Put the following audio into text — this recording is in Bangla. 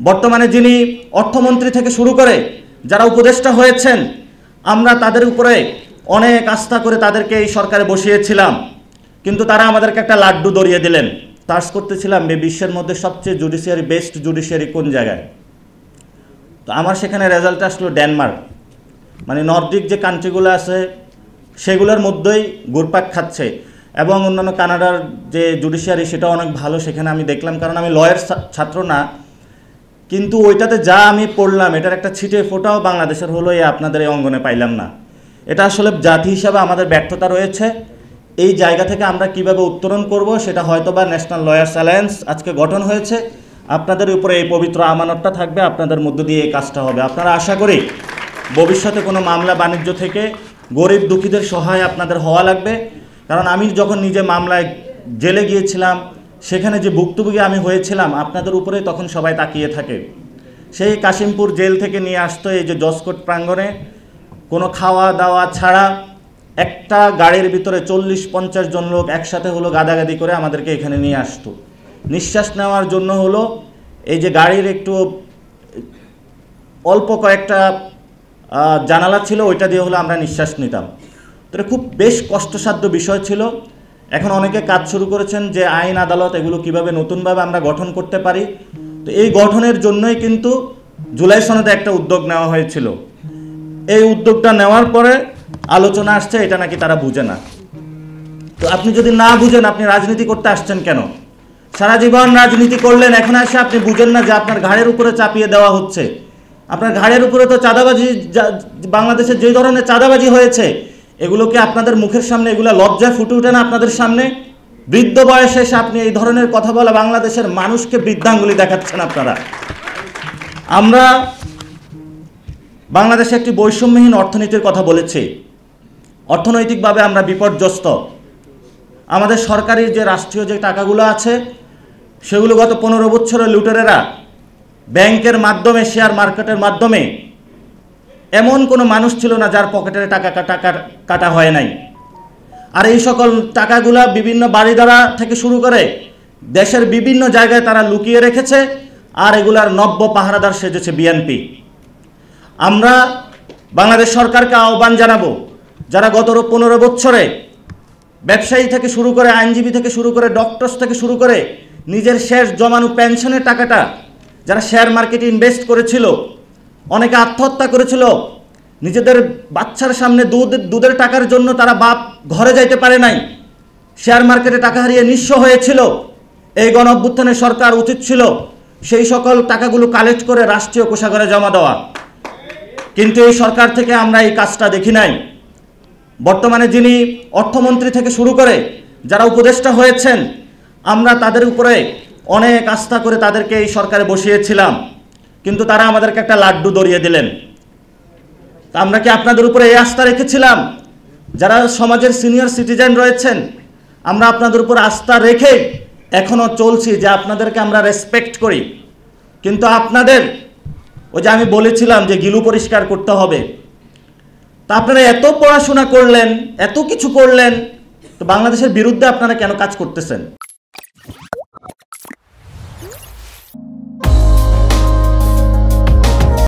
বর্তমানে যিনি অর্থমন্ত্রী থেকে শুরু করে যারা উপদেষ্টা হয়েছেন, আমরা তাদের উপরে অনেক আস্থা করে তাদেরকে এই সরকারে বসিয়েছিলাম, কিন্তু তারা আমাদেরকে একটা লাড্ডু ধরিয়ে দিলেন। সার্চ করতেছিলাম বিশ্বের মধ্যে সবচেয়ে জুডিশিয়ারি বেস্ট জুডিশিয়ারি কোন জায়গায়। তো আমার সেখানে রেজাল্ট আসলো ডেনমার্ক, মানে নর্ডিক যে কান্ট্রিগুলো আছে সেগুলোর মধ্যেই ঘুরপাক খাচ্ছে। এবং অন্যান্য কানাডার যে জুডিশিয়ারি সেটাও অনেক ভালো, সেখানে আমি দেখলাম, কারণ আমি লয়ের ছাত্র না, কিন্তু ওইটাতে যা আমি পড়লাম এটার একটা ছিটে ফোটাও বাংলাদেশের হলো আপনাদের এই অঙ্গনে পাইলাম না। এটা আসলে জাতি হিসাবে আমাদের ব্যর্থতা রয়েছে। এই জায়গা থেকে আমরা কিভাবে উত্তরণ করব সেটা হয়তোবা ন্যাশনাল লয়ার্স অ্যালায়েন্স আজকে গঠন হয়েছে, আপনাদের উপরে এই পবিত্র আমানতটা থাকবে, আপনাদের মধ্য দিয়ে এই কাজটা হবে। আপনারা আশা করি ভবিষ্যতে কোনো মামলা বাণিজ্য থেকে গরিব দুঃখীদের সহায় আপনাদের হওয়া লাগবে। কারণ আমি যখন নিজে মামলায় জেলে গিয়েছিলাম, সেখানে যে ভুক্তভোগী আমি হয়েছিলাম, আপনাদের উপরে তখন সবাই তাকিয়ে থাকে। সেই কাশিমপুর জেল থেকে নিয়ে আসতো এই যে জজকোর্ট প্রাঙ্গণে, কোনো খাওয়া দাওয়া ছাড়া একটা গাড়ির ভিতরে 40-50 জন লোক একসাথে হলো গাদাগাদি করে আমাদেরকে এখানে নিয়ে আসতো। নিঃশ্বাস নেওয়ার জন্য হলো এই যে গাড়ির একটু অল্প কয়েকটা জানালা ছিল, ওইটা দিয়ে হলো আমরা নিঃশ্বাস নিতাম। তো এটা খুব বেশ কষ্টসাধ্য বিষয় ছিল। এখন অনেকে কাজ শুরু করেছেন যে আইন আদালত এগুলো কিভাবে নতুনভাবে আমরা গঠন করতে পারি। তো এই গঠনের জন্যই কিন্তু জুলাই সনদে একটা উদ্যোগ নেওয়া হয়েছিল। এই উদ্যোগটা নেওয়ার পরে আলোচনা আসছে এটা নাকি তারা বুঝে না। তো আপনি যদি না বুঝেন, আপনি রাজনীতি করতে আসছেন কেন? সারা জীবন রাজনীতি করলেন, এখন এসে আপনি বুঝেন না যে আপনার ঘাড়ের উপরে চাপিয়ে দেওয়া হচ্ছে। আপনার ঘাড়ের উপরে তো চাঁদাবাজি, বাংলাদেশে যে ধরনের চাঁদাবাজি হয়েছে, এগুলোকে আপনাদের মুখের সামনে এগুলো লজ্জায় ফুটে ওঠে না আপনাদের সামনে? বৃদ্ধ বয়সে এসে আপনি এই ধরনের কথা বলা বাংলাদেশের মানুষকে বৃদ্ধাঙ্গুলি দেখাচ্ছেন আপনারা। আমরা বাংলাদেশে একটি বৈষম্যহীন অর্থনীতির কথা বলেছি। অর্থনৈতিকভাবে আমরা বিপর্যস্ত। আমাদের সরকারি যে রাষ্ট্রীয় যে টাকাগুলো আছে সেগুলো গত 15 বছরে লুটেরেরা ব্যাংকের মাধ্যমে, শেয়ার মার্কেটের মাধ্যমে, এমন কোনো মানুষ ছিল না যার পকেটের টাকা কাটা হয় নাই। আর এই সকল টাকাগুলা বিভিন্ন বাড়িদারা থেকে শুরু করে দেশের বিভিন্ন জায়গায় তারা লুকিয়ে রেখেছে, আর এগুলার নব্য পাহারাদার সেজেছে বিএনপি। আমরা বাংলাদেশ সরকারকে আহ্বান জানাবো, যারা গত 15 বছরে ব্যবসায়ী থেকে শুরু করে, আইনজীবী থেকে শুরু করে, ডক্টরস থেকে শুরু করে নিজের শেষ জমানো পেনশনের টাকাটা যারা শেয়ার মার্কেটে ইনভেস্ট করেছিল, অনেকে আত্মহত্যা করেছিল, নিজেদের বাচ্চার সামনে দুধের টাকার জন্য তারা বাপ ঘরে যাইতে পারে নাই, শেয়ার মার্কেটে টাকা হারিয়ে নিঃস্ব হয়েছিল। এই গণ অভ্যুত্থানে সরকার উচিত ছিল সেই সকল টাকাগুলো কালেক্ট করে রাষ্ট্রীয় কোষাগারে জমা দেওয়া, কিন্তু এই সরকার থেকে আমরা এই কাজটা দেখি নাই। বর্তমানে যিনি অর্থমন্ত্রী থেকে শুরু করে যারা উপদেষ্টা হয়েছেন, আমরা তাদের উপরে অনেক আস্থা করে তাদেরকে এই সরকারে বসিয়েছিলাম, কিন্তু তারা আমাদেরকে একটা লাড্ডু ধরিয়ে দিলেন। তা আমরা কি আপনাদের উপরে এই আস্থা রেখেছিলাম? যারা সমাজের সিনিয়র সিটিজেন রয়েছেন, আমরা আপনাদের উপর আস্থা রেখে এখনও চলছি যে আপনাদেরকে আমরা রেসপেক্ট করি, কিন্তু আপনাদের ওই যে আমি বলেছিলাম যে গিলু পরিষ্কার করতে হবে, তা আপনারা এত পড়াশোনা করলেন, এত কিছু করলেন, তো বাংলাদেশের বিরুদ্ধে আপনারা কেন কাজ করতেছেন?